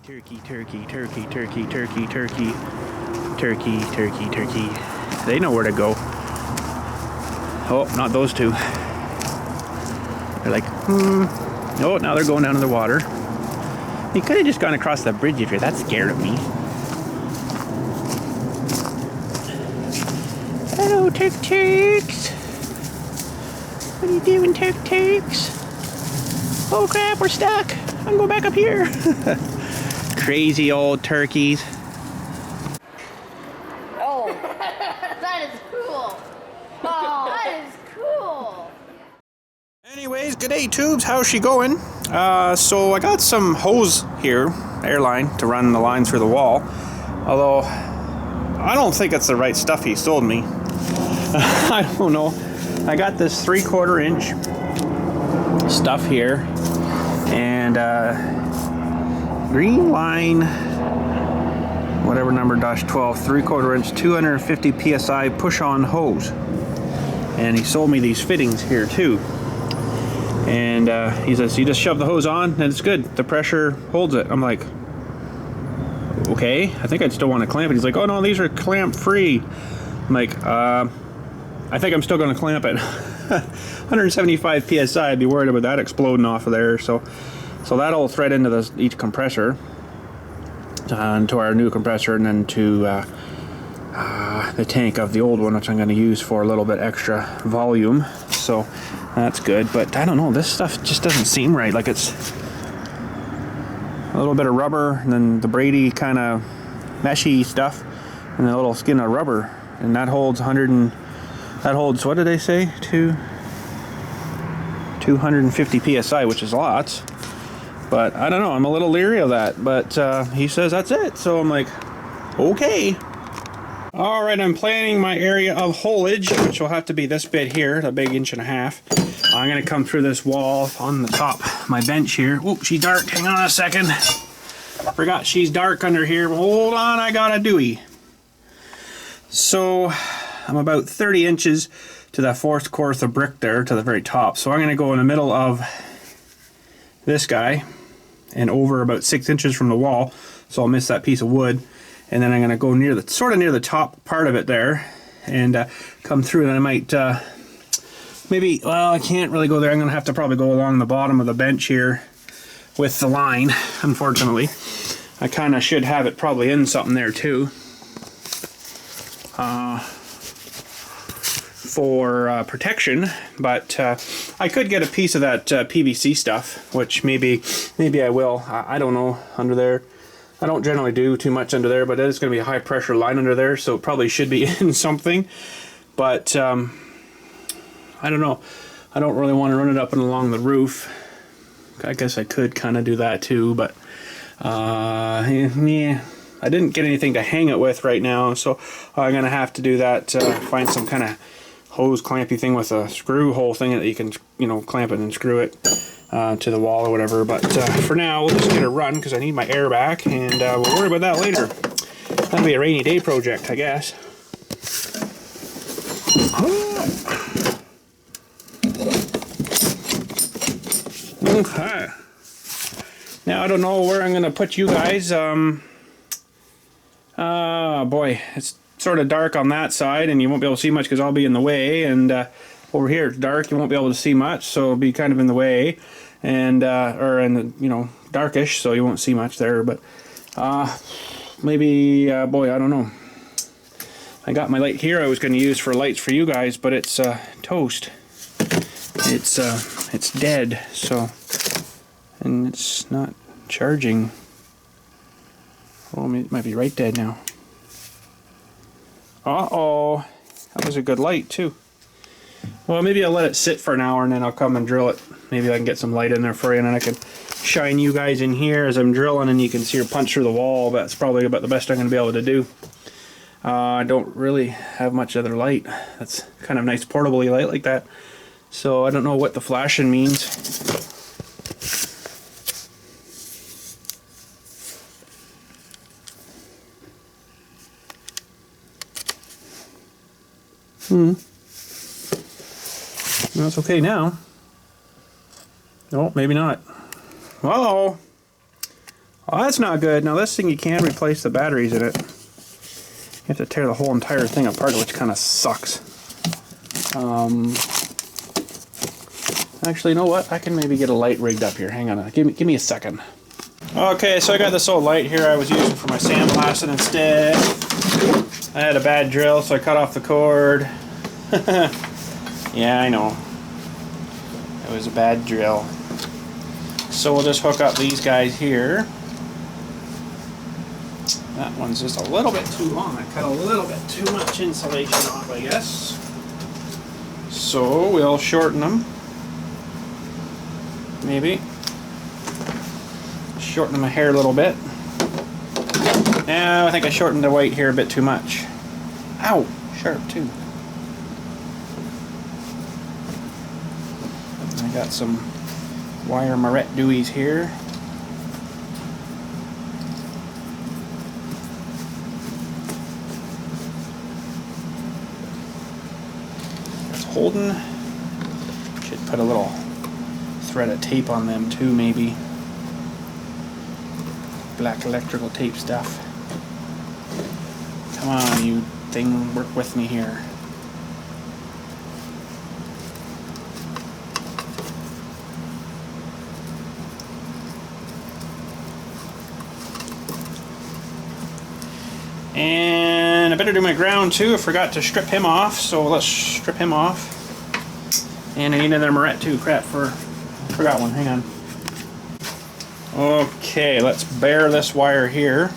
Turkey, turkey, turkey, turkey, turkey, turkey, turkey, turkey, turkey. They know where to go. Oh, not those two. They're like, Oh, now they're going down to the water. You could have just gone across the bridge if you're that scared of me. Hello, Turks. What are you doing, Turks? Oh crap, we're stuck. I'm going back up here. Crazy old turkeys. Oh, that is cool. Oh, that is cool. Anyways, g'day tubes, how's she going? So I got some hose here, airline, to run the line through the wall. Although, I don't think it's the right stuff he sold me. I don't know. I got this 3/4 inch stuff here. And, green line, whatever number, -12, 3/4 inch, 250 PSI push-on hose. And he sold me these fittings here too. And he says, you just shove the hose on and it's good. The pressure holds it. I'm like, okay, I think I'd still want to clamp it. He's like, oh no, these are clamp free. I'm like, I think I'm still going to clamp it. 175 PSI, I'd be worried about that exploding off of there. So that'll thread into each compressor, into our new compressor, and then to the tank of the old one, which I'm going to use for a little bit extra volume. So that's good, but I don't know, this stuff just doesn't seem right. Like it's a little bit of rubber, and then the Brady kind of meshy stuff, and a little skin of rubber, and that holds what did they say? 250 PSI, which is lots. But I don't know, I'm a little leery of that. But he says that's it. So I'm like, okay. Alright, I'm planning my area of haulage, which will have to be this bit here, a big 1.5 inches. I'm going to come through this wall on the top of my bench here. Oh, she's dark. Hang on a second. Forgot she's dark under here. Hold on, I got a dewey. So I'm about 30 inches to that 4th course of brick there to the very top. So I'm going to go in the middle of this guy and over about 6 inches from the wall, so I'll miss that piece of wood. And then I'm going to go sort of near the top part of it there and come through, and I might maybe, well, I can't really go there. I'm going to have to probably go along the bottom of the bench here with the line, unfortunately. I kind of should have it probably in something there too. For protection, but I could get a piece of that PVC stuff, which maybe I will. I don't know, under there. I don't generally do too much under there, but it is going to be a high pressure line under there, so it probably should be in something. But I don't know. I don't really want to run it up and along the roof. I guess I could kind of do that too, but yeah, I didn't get anything to hang it with right now, so I'm going to have to do that, find some kind of hose clampy thing with a screw hole thing that you can, you know, clamp it and screw it to the wall or whatever. But for now, we'll just get a run because I need my air back, and we'll worry about that later. That'll be a rainy day project, I guess. Okay. Now I don't know where I'm gonna put you guys. Boy, it's sort of dark on that side, and you won't be able to see much because I'll be in the way. And over here it's dark, you won't be able to see much, so it'll be kind of in the way, and or in the, you know, darkish, so you won't see much there. But maybe, boy, I don't know. I got my light here I was going to use for lights for you guys, but it's toast. It's dead, so, and it's not charging. Oh, it might be right dead now. Uh-oh, that was a good light too. Well, maybe I'll let it sit for an hour and then I'll come and drill it. Maybe I can get some light in there for you, and then I can shine you guys in here as I'm drilling, and you can see her punch through the wall. That's probably about the best I'm going to be able to do. I don't really have much other light. That's kind of nice portable light like that. So I don't know what the flashing means. Well, it's okay now. Oh, maybe not. Uh-oh. Oh, that's not good. Now this thing, you can't replace the batteries in it. You have to tear the whole entire thing apart, which kind of sucks. Actually, you know what? I can maybe get a light rigged up here. Hang on. Give me a second. Okay, so I got this old light here I was using for my sandblasting instead. I had a bad drill, so I cut off the cord. Yeah, I know. It was a bad drill. So we'll just hook up these guys here. That one's just a little bit too long. I cut a little bit too much insulation off, I guess. So we'll shorten them. Maybe. Shorten them a hair a little bit. Now I think I shortened the white here a bit too much. Ow! Sharp too. I got some wire Moret Deweys here. That's holding. Should put a little thread of tape on them too, maybe. Black electrical tape stuff. Come on, you thing, work with me here. And I better do my ground too. I forgot to strip him off, so let's strip him off. And I need another Moret too. Crap, forgot one. Hang on. Okay, let's bare this wire here.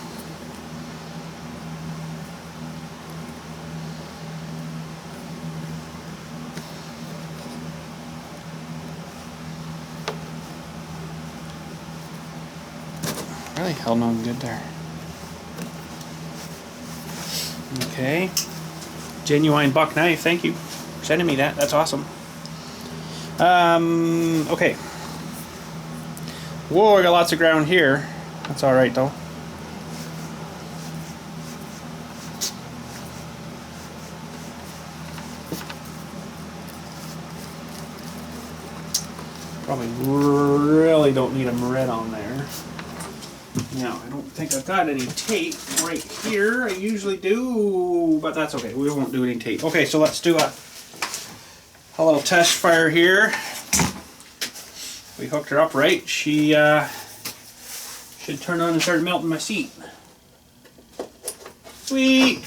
Really held no good there. Okay. Genuine buck knife, thank you for sending me that. That's awesome. Okay. Whoa, I got lots of ground here. That's alright though. Probably really don't need a Moret on there. Now, I don't think I've got any tape right here. I usually do, but that's okay. We won't do any tape. Okay, so let's do a little test fire here. We hooked her up right. She should turn on and start melting my seat. Sweet!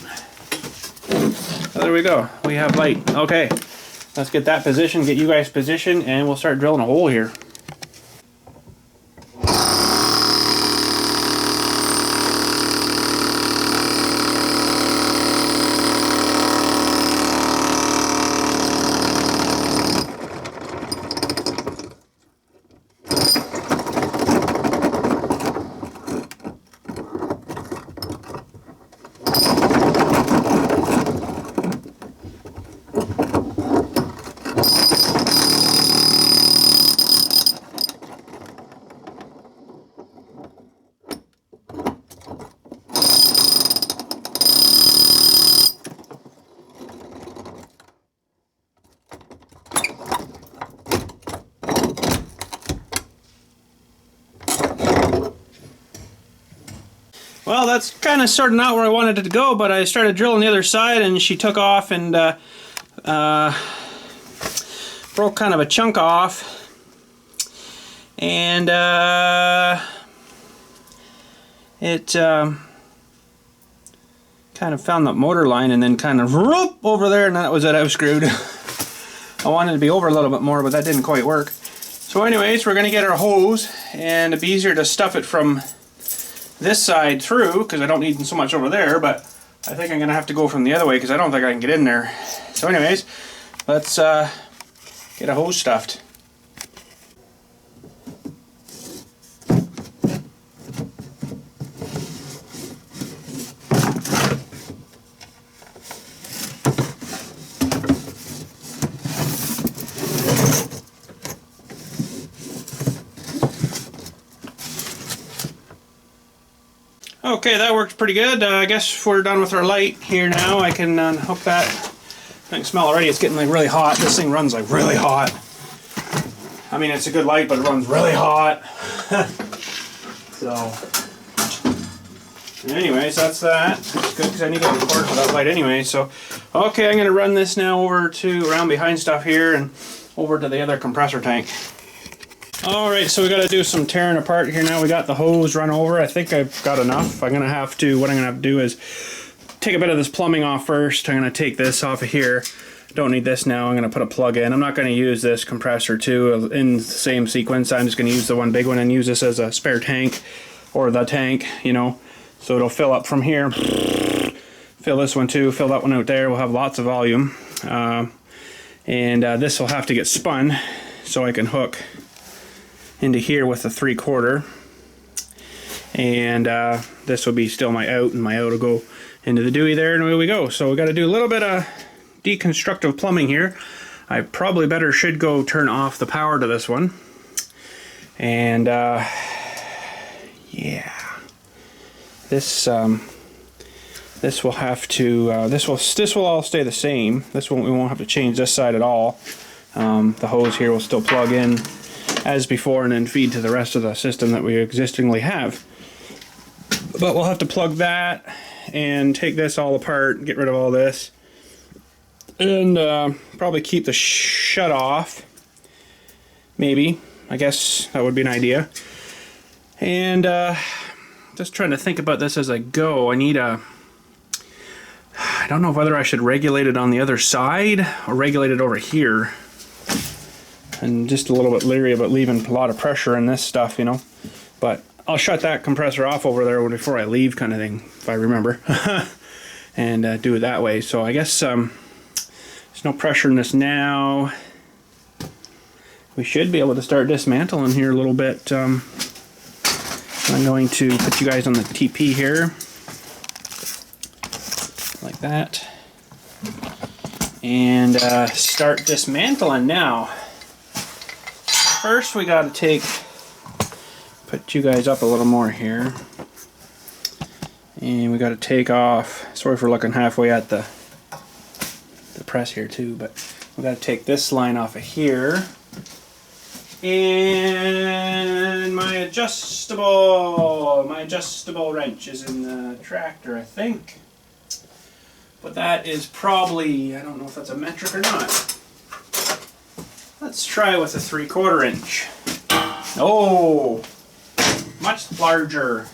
So there we go. We have light. Okay, let's get that positioned, get you guys positioned, and we'll start drilling a hole here. Well, that's kind of sorting out where I wanted it to go, but I started drilling the other side and she took off and broke kind of a chunk off. And it kind of found the motor line and then kind of whoop over there, and that was it. I was screwed. I wanted to be over a little bit more, but that didn't quite work. So anyways, we're going to get our hose, and it'd be easier to stuff it from this side through because I don't need so much over there, but I think I'm gonna have to go from the other way because I don't think I can get in there. So anyways, let's get a hose stuffed. Okay, that worked pretty good. I guess we're done with our light here now. I can hook that. I can smell already it's getting like really hot. This thing runs like really hot. I mean, it's a good light, but it runs really hot. So Anyways, that's that. It's good because I need to record for that light anyway. So, okay, I'm going to run this now over to around behind stuff here and over to the other compressor tank. Alright, so we got to do some tearing apart here now. We got the hose run over. I think I've got enough. What I'm going to have to do is take a bit of this plumbing off first. I'm going to take this off of here. Don't need this now. I'm going to put a plug in. I'm not going to use this compressor too in the same sequence. I'm just going to use the one big one and use this as a spare tank, or the tank, you know. So it'll fill up from here. Fill this one too. Fill that one out there. We'll have lots of volume. This will have to get spun so I can hook into here with the 3/4, and this will be still my out, and my out will go into the dewey there, and away we go. So we got to do a little bit of deconstructive plumbing here. I probably should go turn off the power to this one, and yeah, this will have to this will all stay the same. We won't have to change this side at all. The hose here will still plug in as before and then feed to the rest of the system that we existingly have. But we'll have to plug that and take this all apart, get rid of all this, and probably keep the shut off. Maybe. I guess that would be an idea. And just trying to think about this as I go. I don't know whether I should regulate it on the other side or regulate it over here. And just a little bit leery about leaving a lot of pressure in this stuff, you know. But I'll shut that compressor off over there before I leave, kind of thing, if I remember. And do it that way. So I guess there's no pressure in this now. We should be able to start dismantling here a little bit. I'm going to put you guys on the TP here. Like that. And start dismantling now. First we got to put you guys up a little more here, and we got to take off, sorry for looking halfway at the press here too, but we got to take this line off of here, and my adjustable wrench is in the tractor, I think, but that is probably, I don't know if that's a metric or not. Let's try with a 3/4 inch. Oh, much larger.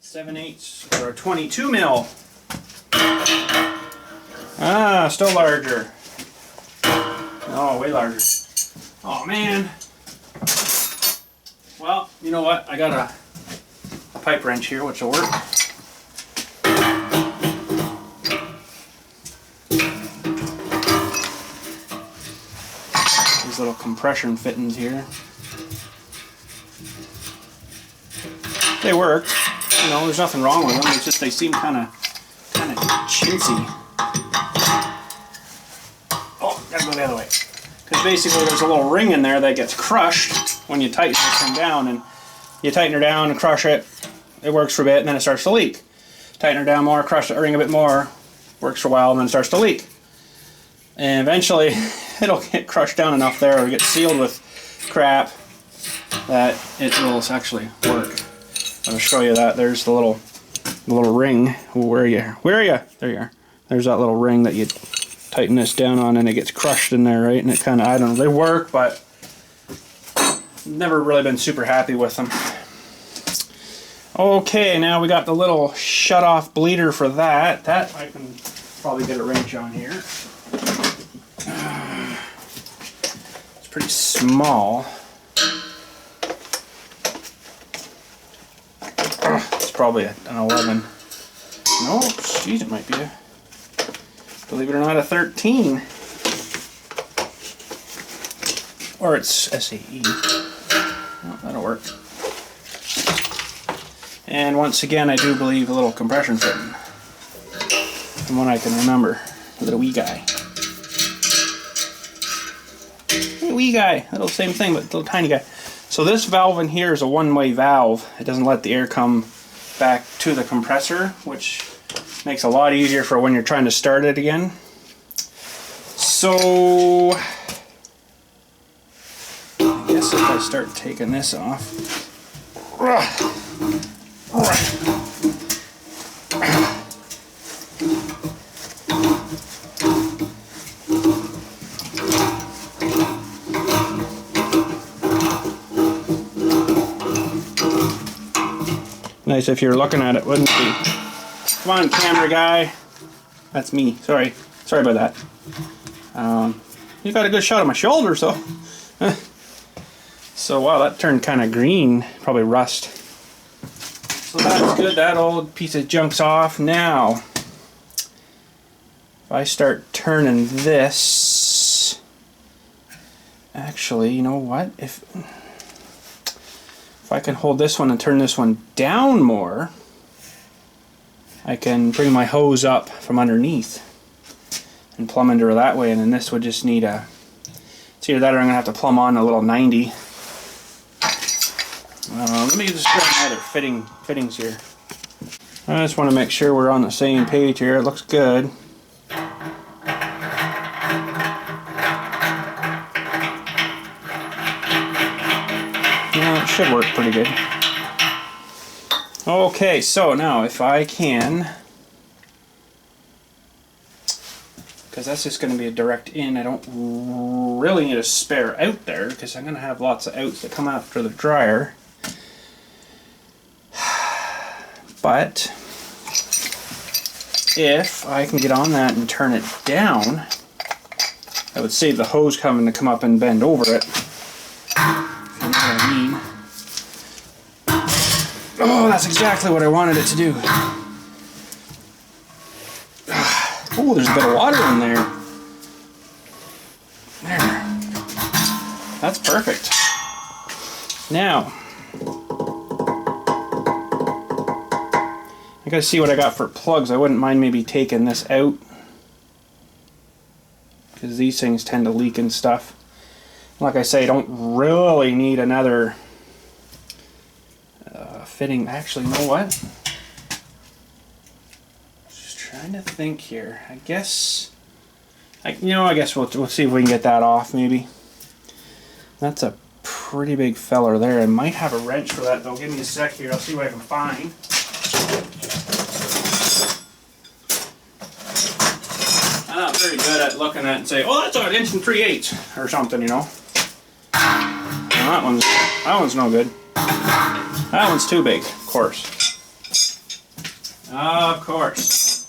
7/8 or a 22 mil. Ah, still larger. Oh, way larger. Oh man. Well, you know what? I got a pipe wrench here, which will work. Little compression fittings here. They work. You know, there's nothing wrong with them. It's just they seem kind of chintzy. Oh, gotta go the other way. Because basically there's a little ring in there that gets crushed when you tighten this thing down, and you tighten her down and crush it. It works for a bit, and then it starts to leak. Tighten her down more, crush the ring a bit more. Works for a while, and then it starts to leak. And eventually it'll get crushed down enough there, or get sealed with crap, that it will actually work. I'll show you that. There's the little ring. Where are you? There you are. There's that little ring that you tighten this down on, and it gets crushed in there, right? And it kind of, I don't know, they work, but never really been super happy with them. Okay, now we got the little shut off bleeder for that. That I can probably get a wrench on here. It's pretty small. It's probably an 11. No, geez, it might be a, believe it or not, a 13. Or it's SAE. Oh, that'll work. And once again, I do believe a little compression fitting. From what I can remember. A little wee guy. A wee guy. Little same thing, but little tiny guy. So this valve in here is a one-way valve. It doesn't let the air come back to the compressor, which makes it a lot easier for when you're trying to start it again. So I guess if I start taking this off, Nice if you're looking at it, wouldn't it be? Come on, camera guy. That's me. Sorry about that. You got a good shot of my shoulder, so. So wow, that turned kind of green, probably rust. So that's good. That old piece of junk's off. Now, if I start turning this, actually, you know what? If I can hold this one and turn this one down more, I can bring my hose up from underneath and plumb into her that way, and then this would just need a, it's either that or I'm going to have to plumb on a little 90. Let me just grab my other fittings here. I just want to make sure we're on the same page here. It looks good. Yeah, it should work pretty good. Okay, so now if I can, because that's just going to be a direct in, I don't really need a spare out there because I'm going to have lots of outs that come after the dryer. But if I can get on that and turn it down, I would save the hose coming to come up and bend over it. If you know what I mean. Oh, that's exactly what I wanted it to do. Oh, there's a bit of water in there. There. That's perfect. Now, I gotta see what I got for plugs. I wouldn't mind maybe taking this out, because these things tend to leak and stuff. Like I say, I don't really need another fitting. Actually, you know what? Just trying to think here. I guess we'll see if we can get that off maybe. That's a pretty big feller there. I might have a wrench for that though. Give me a sec here. I'll see what I can find. I'm not very good at looking at it and say, oh, that's an 1 3/8" or something, you know. Well, that one's no good. That one's too big, of course. Of course.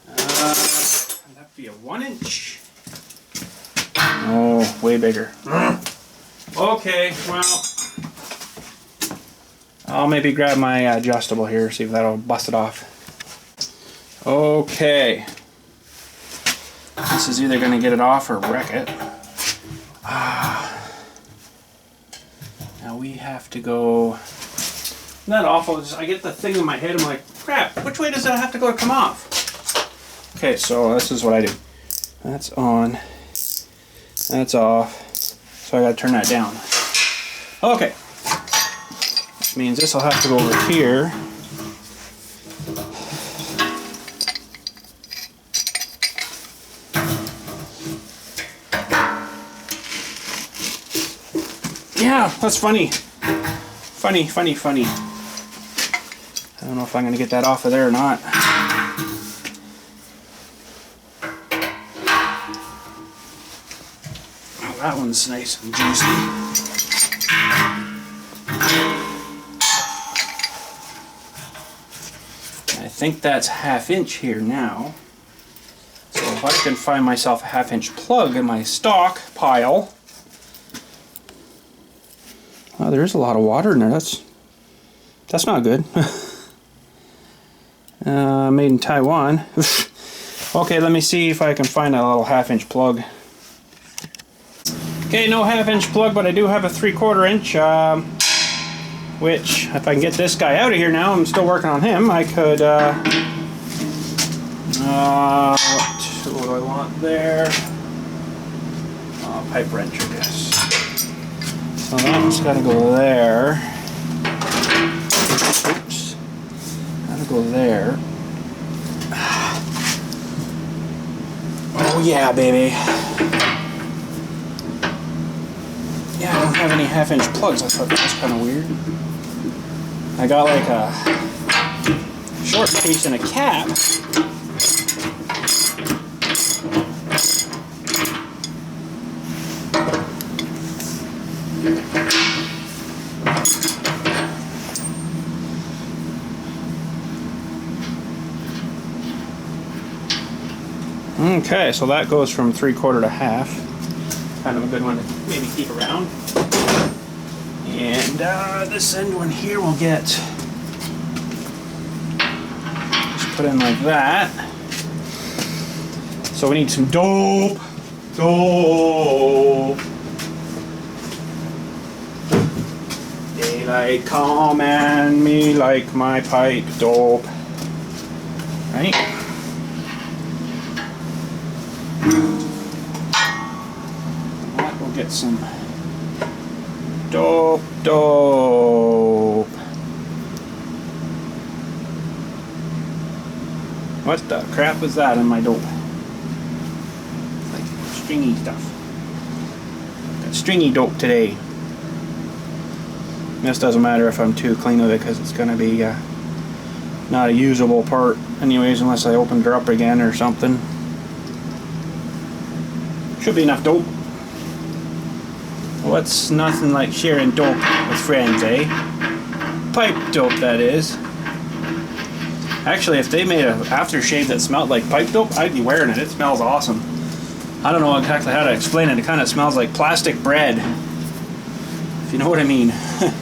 That'd be a 1 inch. Oh, way bigger. Okay, well, I'll maybe grab my adjustable here, see if that'll bust it off. Okay. This is either going to get it off or wreck it. Now we have to go... Isn't that awful? I get the thing in my head, I'm like, crap, which way does that have to go to come off? Okay, so this is what I do. That's on. That's off. So I gotta turn that down. Okay. Which means this will have to go over here. Yeah, that's funny. Funny. I don't know if I'm gonna get that off of there or not. Oh, that one's nice and juicy. I think that's 1/2 inch here now. So if I can find myself a 1/2 inch plug in my stock pile. Oh, there is a lot of water in there. That's not good. Made in Taiwan. Okay, let me see if I can find a little 1/2 inch plug. Okay, no 1/2 inch plug, but I do have a 3/4 inch, which, if I can get this guy out of here now, I'm still working on him, I could, what do I want there? Pipe wrench, I guess. So that's got to go there. Oops. Got to go there. Oh yeah, baby. Yeah, I don't have any 1/2 inch plugs. I thought that was kind of weird. I got like a short piece and a cap. Okay, so that goes from 3/4 to half. Kind of a good one to maybe keep around. And this end one here will get just put in like that. So we need some dope. Daylight come and me like my pipe dope. Right? That will get some dope. What the crap was that in my dope? Like stringy stuff. Got stringy dope today. This doesn't matter if I'm too clean with it because it's going to be not a usable part anyways unless I opened her up again or something. Should be enough dope. What's nothing like sharing dope with friends, eh? Pipe dope, that is. Actually, if they made an aftershave that smelled like pipe dope, I'd be wearing it. It smells awesome. I don't know exactly how to explain it. It kind of smells like plastic bread. If you know what I mean.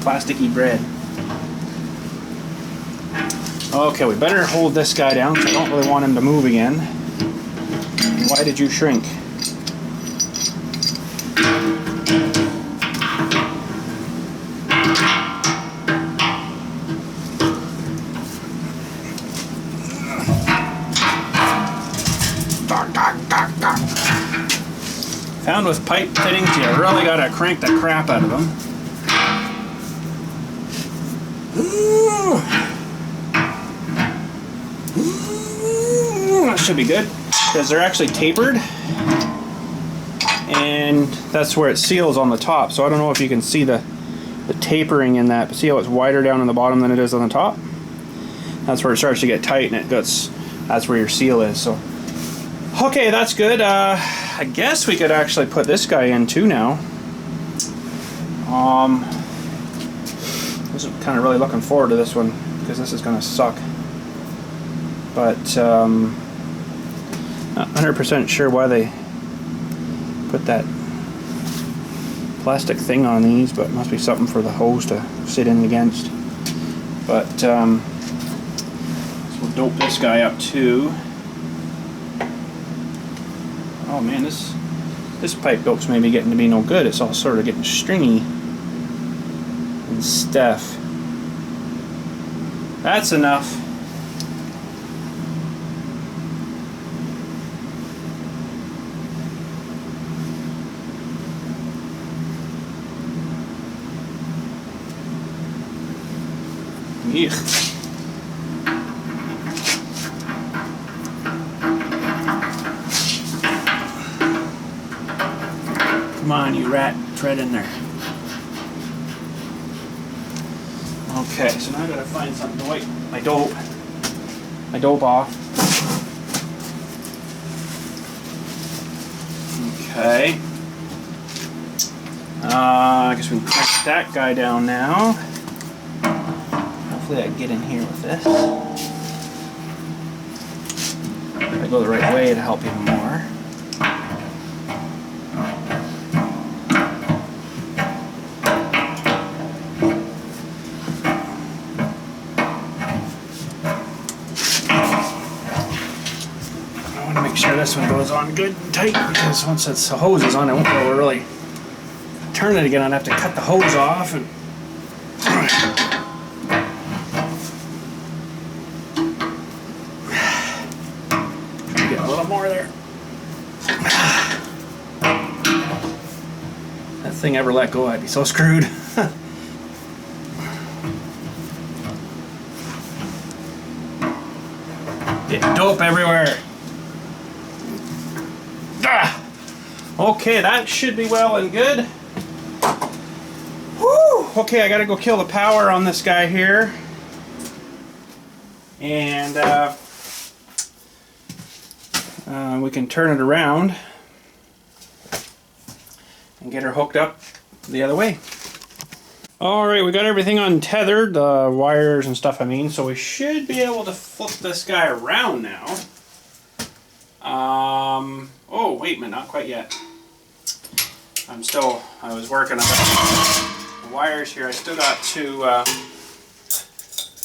Plasticky bread. Okay, we better hold this guy down because I don't really want him to move again. Why did you shrink? Found with pipe fittings, you really gotta crank the crap out of them. That should be good because they're actually tapered, and that's where it seals on the top. So I don't know if you can see the tapering in that, but see how it's wider down on the bottom than it is on the top? That's where it starts to get tight, and that's where your seal is. So okay, that's good. I guess we could actually put this guy in too now. I was kind of really looking forward to this one because this is going to suck. But not 100% sure why they put that plastic thing on these, but it must be something for the hose to sit in against. But so we'll dope this guy up too. Oh man, this pipe dope's maybe getting to be no good. It's all sort of getting stringy and stuff. That's enough. Eugh. Come on, you rat, tread in there. Okay, so now I gotta find something to wipe my dope off. Okay. I guess we can crank that guy down now. Hopefully I can get in here with this. If I go the right way, it'll help even more. Sure this one goes on good and tight because once the hose is on, I won't be able to really turn it again. I'd have to cut the hose off and get a little more there. That thing ever let go, I'd be so screwed. Get dope everywhere. Okay, that should be well and good. Woo! Okay, I gotta go kill the power on this guy here. And we can turn it around and get her hooked up the other way. Alright, we got everything untethered, the wires and stuff I mean, so we should be able to flip this guy around now. Oh, wait a minute, not quite yet. I was working on the wires here. I still got to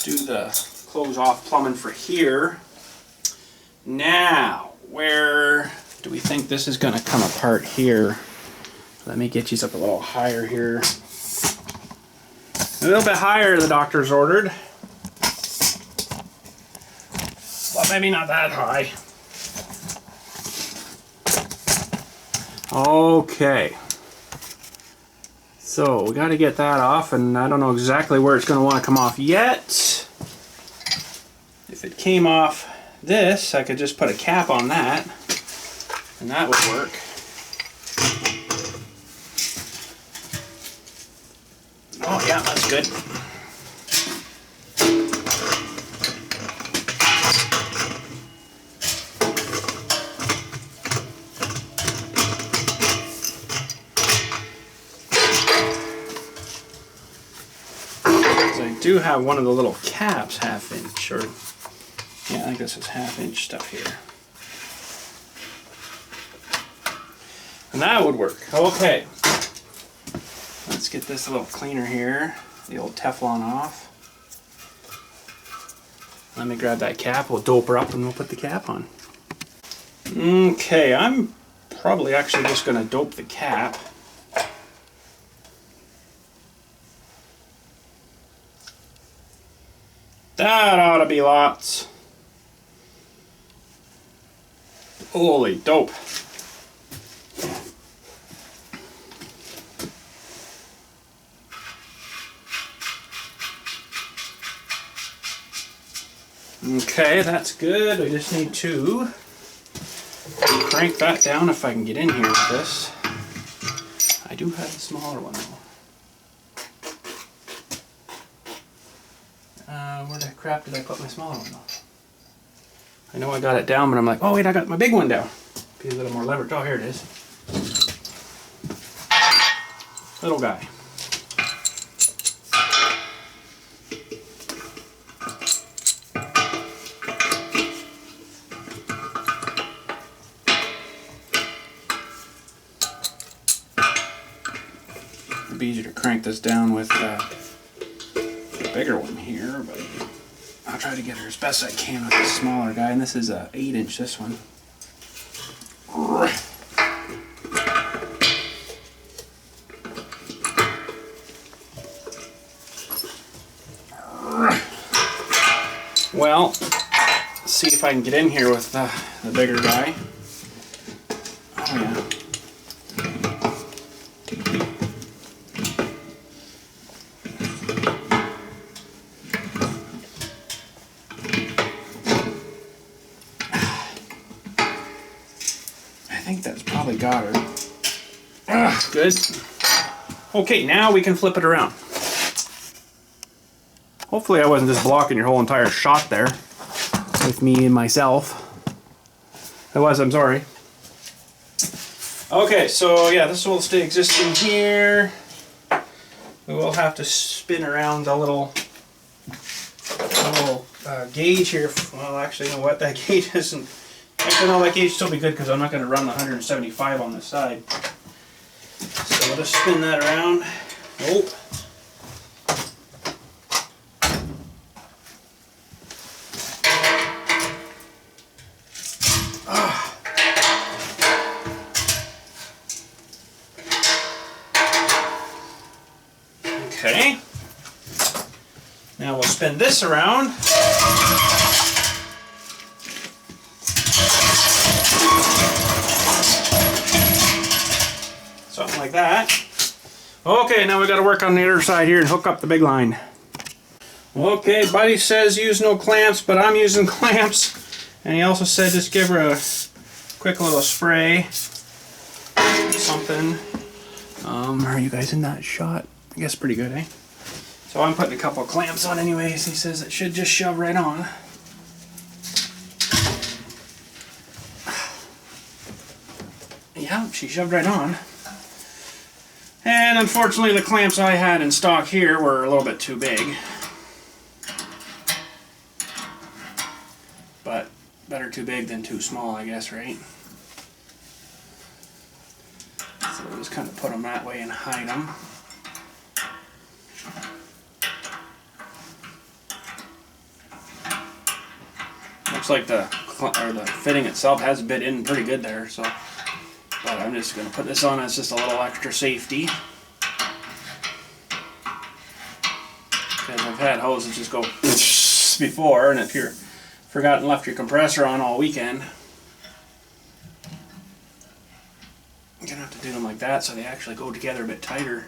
do the close off plumbing for here. Now, where do we think this is going to come apart here? Let me get you up a little higher here. A little bit higher, the doctor's ordered. Well, maybe not that high. Okay. So we got to get that off, and I don't know exactly where it's going to want to come off yet. If it came off this, I could just put a cap on that, and that would work. Oh yeah, that's good. I do have one of the little caps, 1/2 inch, or yeah, I think this is 1/2 inch stuff here. And that would work. Okay. Let's get this a little cleaner here. The old Teflon off. Let me grab that cap, we'll dope her up and we'll put the cap on. Okay, I'm probably actually just going to dope the cap. That ought to be lots. Holy dope. Okay, that's good. I just need to crank that down if I can get in here with this. I do have a smaller one though. Where the crap did I put my smaller one though? I know I got it down, but I'm like, oh wait, I got my big one down. Be a little more leverage. Oh, here it is. Little guy. It'd be easier to crank this down with the bigger one here, but I'll try to get her as best I can with this smaller guy. And this is a 8-inch, this one. Well, let's see if I can get in here with the bigger guy. Oh yeah. I think that's probably got her. Good. Okay, now we can flip it around. Hopefully I wasn't just blocking your whole entire shot there with me and myself. If I was, I'm sorry. Okay, so yeah, this will stay existing here. We will have to spin around the little gauge here. Well, actually, you know what? That gauge isn't... Actually, no, that gauge will still be good because I'm not going to run the 175 on this side. So we'll just spin that around. Nope. Okay. Now we'll spin this around. Something like that. Okay, now we got to work on the other side here and hook up the big line. Okay, Buddy says use no clamps, but I'm using clamps. And he also said just give her a quick little spray. Something. Are you guys in that shot? I guess pretty good, eh? So I'm putting a couple of clamps on anyways. He says it should just shove right on. Yeah, she shoved right on. And unfortunately the clamps I had in stock here were a little bit too big. But better too big than too small, I guess, right? So we'll just kind of put them that way and hide them. Looks like the fitting itself has bit in pretty good there, so but I'm just going to put this on as just a little extra safety. Because I've had hoses just go before, and if you're forgotten left your compressor on all weekend, you're going to have to do them like that so they actually go together a bit tighter.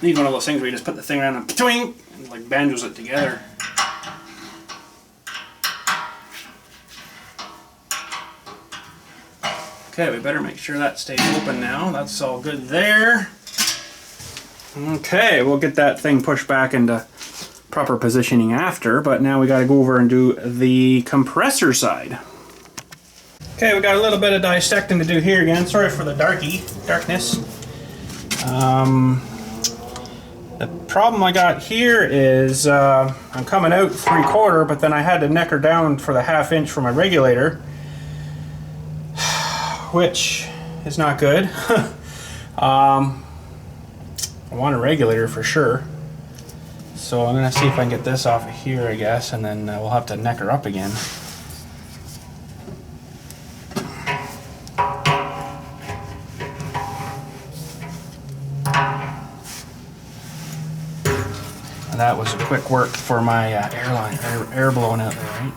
Need one of those things where you just put the thing around and twing, and like banjos it together. Okay, we better make sure that stays open now. That's all good there. Okay, we'll get that thing pushed back into proper positioning after, but now we got to go over and do the compressor side. Okay, we got a little bit of dissecting to do here again. Sorry for the darkness. The problem I got here is I'm coming out 3/4, but then I had to neck her down for the 1/2 inch for my regulator, which is not good. I want a regulator for sure. So I'm going to see if I can get this off of here, I guess, and then we'll have to neck her up again. That was a quick work for my air blowing out there, right?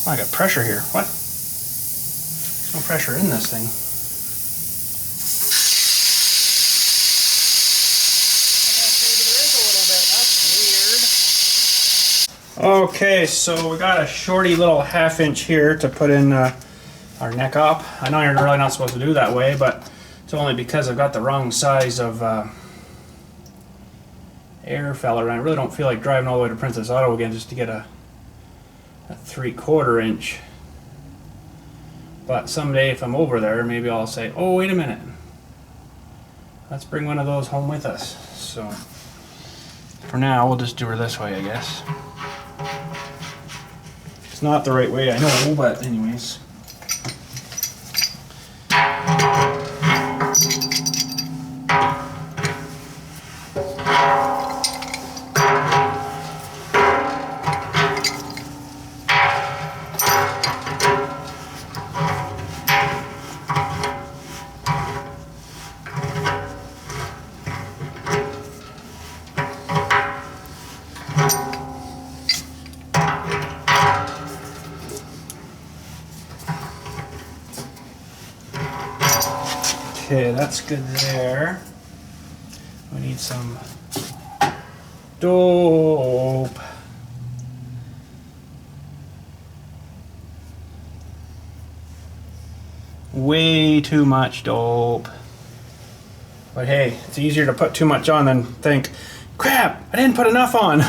Oh, I got pressure here. What? There's no pressure in this thing. I guess maybe there is a little bit. That's weird. Okay, so we got a shorty little 1/2 inch here to put in our neck up. I know you're really not supposed to do that way, but it's only because I've got the wrong size of air feller, and I really don't feel like driving all the way to Princess Auto again just to get a 3/4 inch. But someday if I'm over there, maybe I'll say, oh wait a minute, let's bring one of those home with us. So for now we'll just do her this way, I guess. It's not the right way, I know, but anyways. Okay, that's good there. We need some dope. Way too much dope. But hey, it's easier to put too much on than think, crap, I didn't put enough on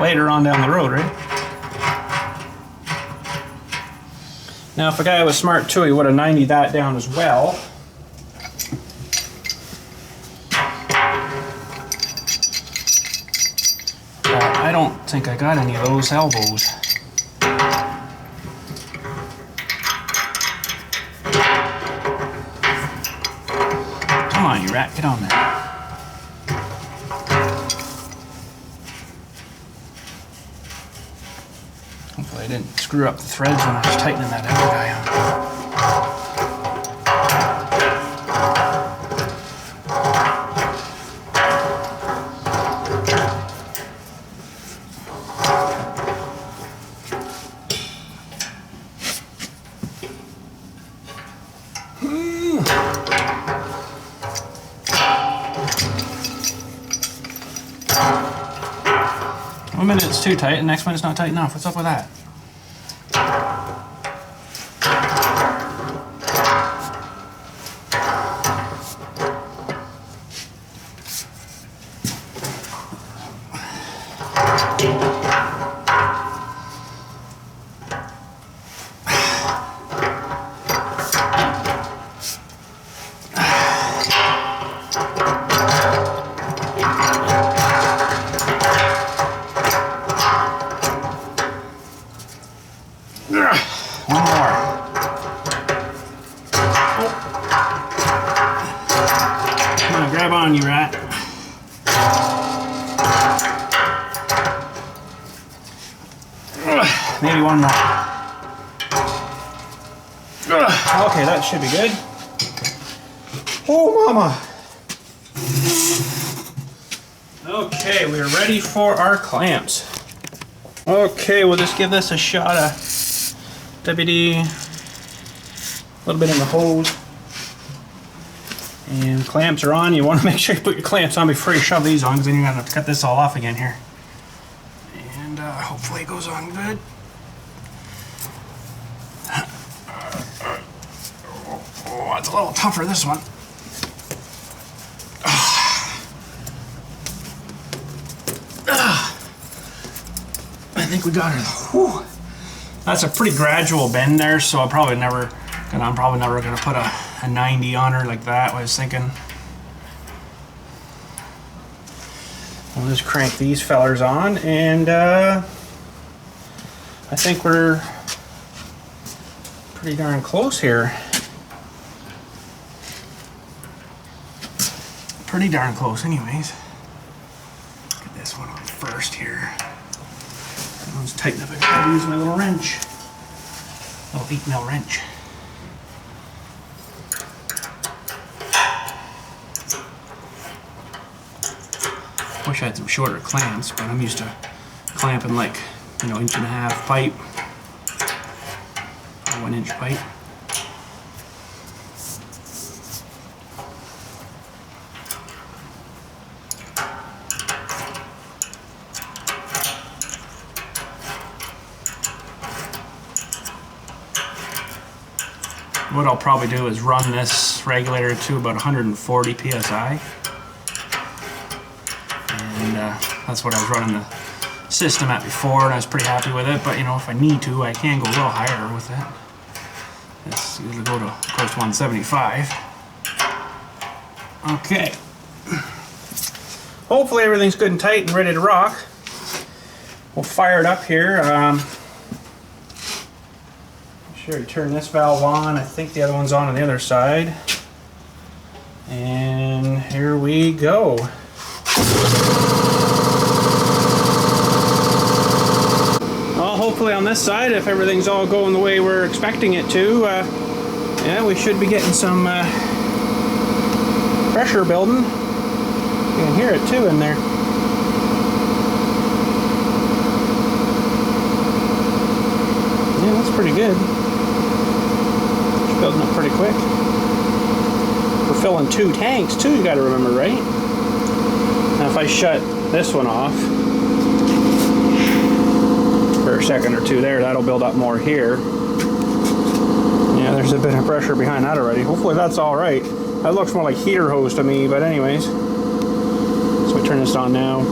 later on down the road, right? Now if a guy was smart too, he would have 90'd that down as well. I don't think I got any of those elbows. Come on, you rat, get on there. Hopefully I didn't screw up the threads when I was tightening that other guy on. One minute it's too tight, and next minute it's not tight enough. What's up with that? one more. Oh. Come on, grab on, you rat. Maybe one more. Okay, that should be good. Oh, mama. Okay, we are ready for our clamps. Okay, we'll just give this a shot of WD, a little bit in the hose. And clamps are on. You want to make sure you put your clamps on before you shove these on, because then you're going to have to cut this all off again here. And hopefully it goes on good. Oh, it's a little tougher, this one. I think we got it. Whew. That's a pretty gradual bend there, so I'm probably never gonna put a 90 on her like that. I was thinking. We'll just crank these fellers on, and I think we're pretty darn close here. Pretty darn close, anyways. Get this one on first here. Let's tighten up. I gotta use my little wrench. Little 8mm wrench. Wish I had some shorter clamps, but I'm used to clamping like, you know, 1.5 inch pipe. Or 1 inch pipe. What I'll probably do is run this regulator to about 140 psi, and that's what I was running the system at before, and I was pretty happy with it. But you know, if I need to, I can go a little higher with it. It's usually go to, of course, 175. Okay. Hopefully everything's good and tight and ready to rock. We'll fire it up here. Sure, you turn this valve on. I think the other one's on the other side. And here we go. Well, hopefully on this side, if everything's all going the way we're expecting it to, yeah, we should be getting some pressure building. You can hear it too in there. Yeah, that's pretty good. Building up pretty quick. We're filling 2 tanks too, you gotta remember, right? Now if I shut this one off for a second or two there, that'll build up more here. Yeah, there's a bit of pressure behind that already. Hopefully that's alright. That looks more like heater hose to me, but anyways. So I turn this on now.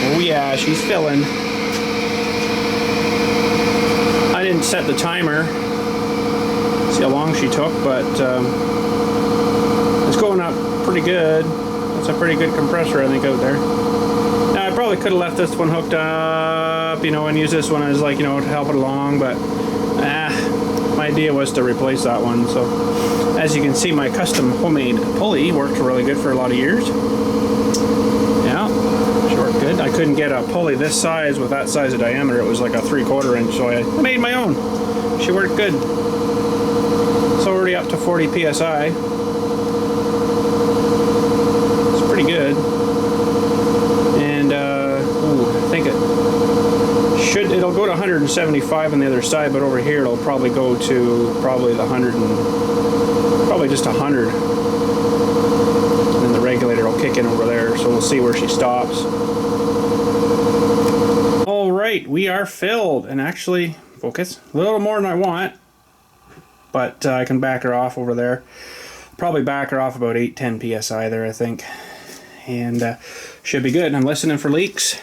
Oh yeah, she's filling. I didn't set the timer, see how long she took, but it's going up pretty good. That's a pretty good compressor, I think, out there. Now I probably could have left this one hooked up, you know, and use this one as, like, you know, to help it along, but my idea was to replace that one. So as you can see, my custom homemade pulley worked really good for a lot of years. Yeah, she worked good. I couldn't get a pulley this size with that size of diameter. It was like a 3/4 inch, so I made my own. She worked good. So already up to 40 psi. It's pretty good. And I think it'll go to 175 on the other side, but over here it'll probably go to probably the 100 and probably just 100. And then the regulator will kick in over there, so we'll see where she stops. All right, we are filled, and actually, focus, a little more than I want, but I can back her off over there. Probably back her off about 8-10 psi there, I think, and should be good. I'm listening for leaks.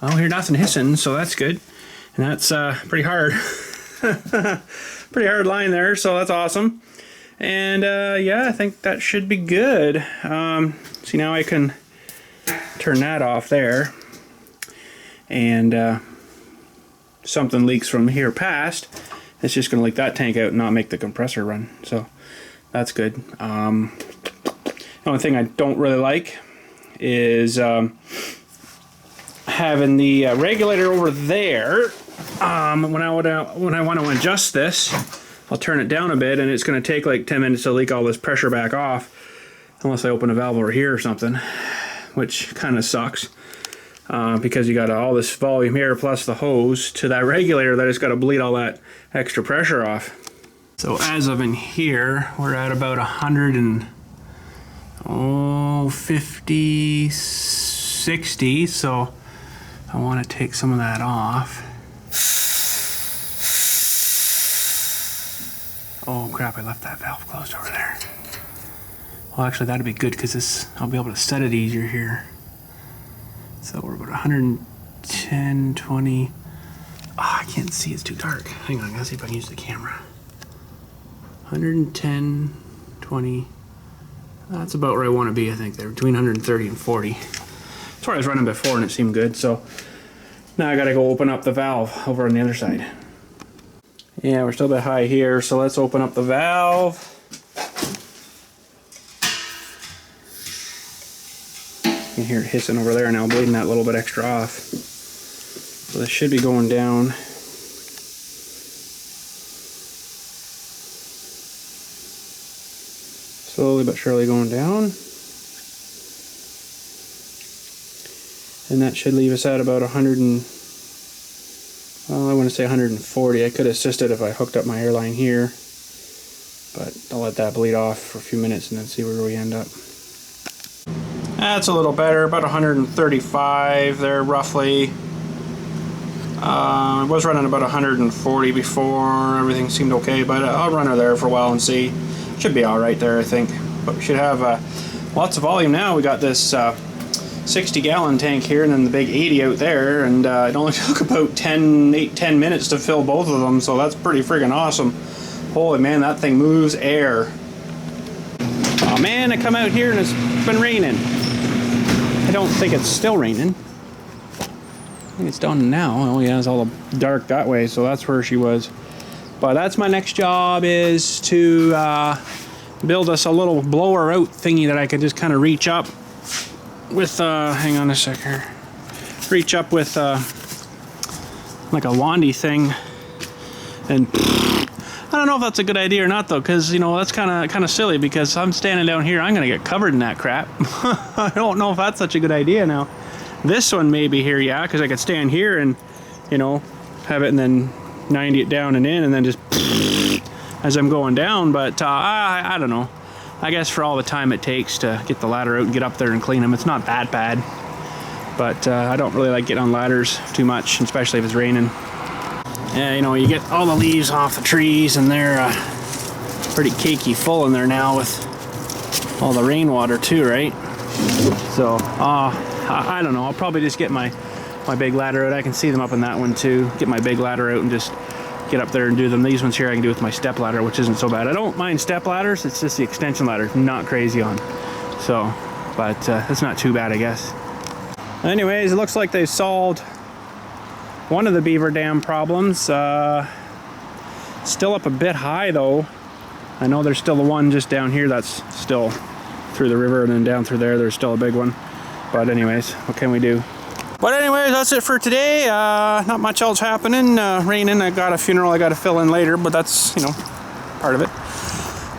I don't hear nothing hissing, so that's good, and that's pretty hard. Pretty hard line there, so that's awesome. And yeah, I think that should be good. See, now I can turn that off there. and something leaks from here past, it's just going to leak that tank out and not make the compressor run. So that's good. The only thing I don't really like is having the regulator over there. When I want to adjust this, I'll turn it down a bit, and it's going to take like 10 minutes to leak all this pressure back off, unless I open a valve over here or something, which kind of sucks. Because you got all this volume here plus the hose to that regulator that it's got to bleed all that extra pressure off. So as of in here, we're at about 50, 60. So I want to take some of that off. Oh crap, I left that valve closed over there. Well, actually that'd be good because I'll be able to set it easier here. So we're about 110, 20. Oh, I can't see, it's too dark. Hang on, I gotta see if I can use the camera. 110, 20. That's about where I want to be, I think. They're between 130 and 40. That's where I was running before and it seemed good. So now I gotta go open up the valve over on the other side. Yeah, we're still a bit high here, so let's open up the valve. You can hear it hissing over there now, bleeding that little bit extra off. So this should be going down. Slowly but surely going down. And that should leave us at about 100 and, well, I want to say 140. I could assist it if I hooked up my airline here. But I'll let that bleed off for a few minutes and then see where we end up. That's a little better, about 135 there roughly. I was running about 140 before, everything seemed okay, but I'll run her there for a while and see. Should be alright there, I think. But we should have lots of volume now. We got this 60-gallon tank here and then the big 80 out there, and it only took about 10 minutes to fill both of them, so that's pretty friggin' awesome. Holy man, that thing moves air. Oh man, I come out here and it's been raining. I don't think it's still raining. I think it's done now. Oh yeah, it's all dark that way, so that's where she was. But that's my next job, is to build us a little blower out thingy that I can just kind of reach up with, hang on a sec here. Reach up with like a wandy thing. And I don't know if that's a good idea or not though, because you know that's kind of silly, because I'm standing down here, I'm gonna get covered in that crap. I don't know if that's such a good idea now. This one maybe here, yeah, because I could stand here and, you know, have it and then 90 it down and in and then just as I'm going down. But I don't know. I guess for all the time it takes to get the ladder out and get up there and clean them, it's not that bad. But I don't really like getting on ladders too much, especially if it's raining. Yeah, you know, you get all the leaves off the trees and they're pretty cakey full in there now with all the rainwater too, right? So, I don't know. I'll probably just get my big ladder out. I can see them up in that one too. Get my big ladder out and just get up there and do them. These ones here I can do with my step ladder, which isn't so bad. I don't mind step ladders. It's just the extension ladder, not crazy on. So, but it's not too bad, I guess. Anyways, it looks like they solved one of the beaver dam problems. Still up a bit high though. I know there's still the one just down here that's still through the river, and then down through there there's still a big one. But anyways, what can we do? But anyways, that's it for today. Not much else happening. Raining. I got a funeral I got to fill in later, but that's, you know, part of it.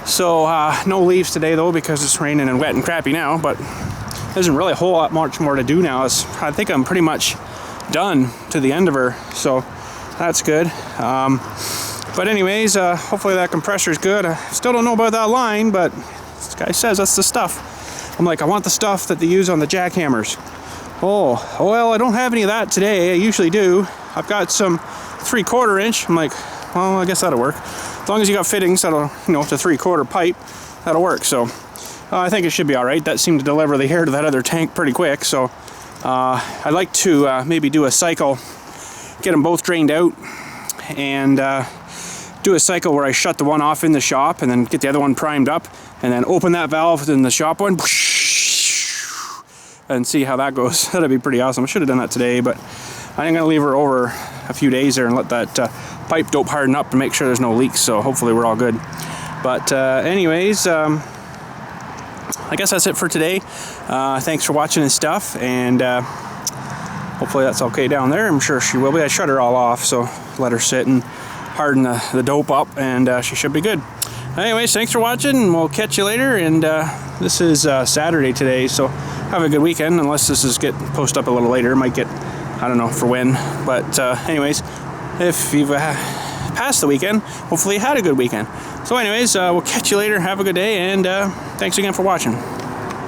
So no leaves today though, because it's raining and wet and crappy now. But there isn't really a whole lot much more to do now. I think I'm pretty much done to the end of her, so that's good. But anyways, hopefully that compressor is good. I still don't know about that line, but this guy says that's the stuff. I'm like, I want the stuff that they use on the jackhammers. Oh, well, I don't have any of that today. I usually do. I've got some 3/4 inch. I'm like, well, I guess that'll work. As long as you got fittings that'll, you know, to 3/4 pipe, that'll work. So I think it should be all right. That seemed to deliver the air to that other tank pretty quick. So I'd like to maybe do a cycle, get them both drained out, and do a cycle where I shut the one off in the shop and then get the other one primed up, and then open that valve in the shop one and see how that goes. That'd be pretty awesome. I should have done that today, but I'm gonna leave her over a few days there and let that pipe dope harden up to make sure there's no leaks. So hopefully we're all good. But anyways, I guess that's it for today. Thanks for watching and stuff, and hopefully that's okay down there. I'm sure she will be. I shut her all off, so let her sit and harden the dope up, and she should be good. Anyways, thanks for watching, and we'll catch you later. And this is Saturday today, so have a good weekend, unless this is get posted up a little later. It might get, I don't know for when, but anyways, if you've passed the weekend, hopefully you had a good weekend. So anyways, we'll catch you later. Have a good day, and thanks again for watching.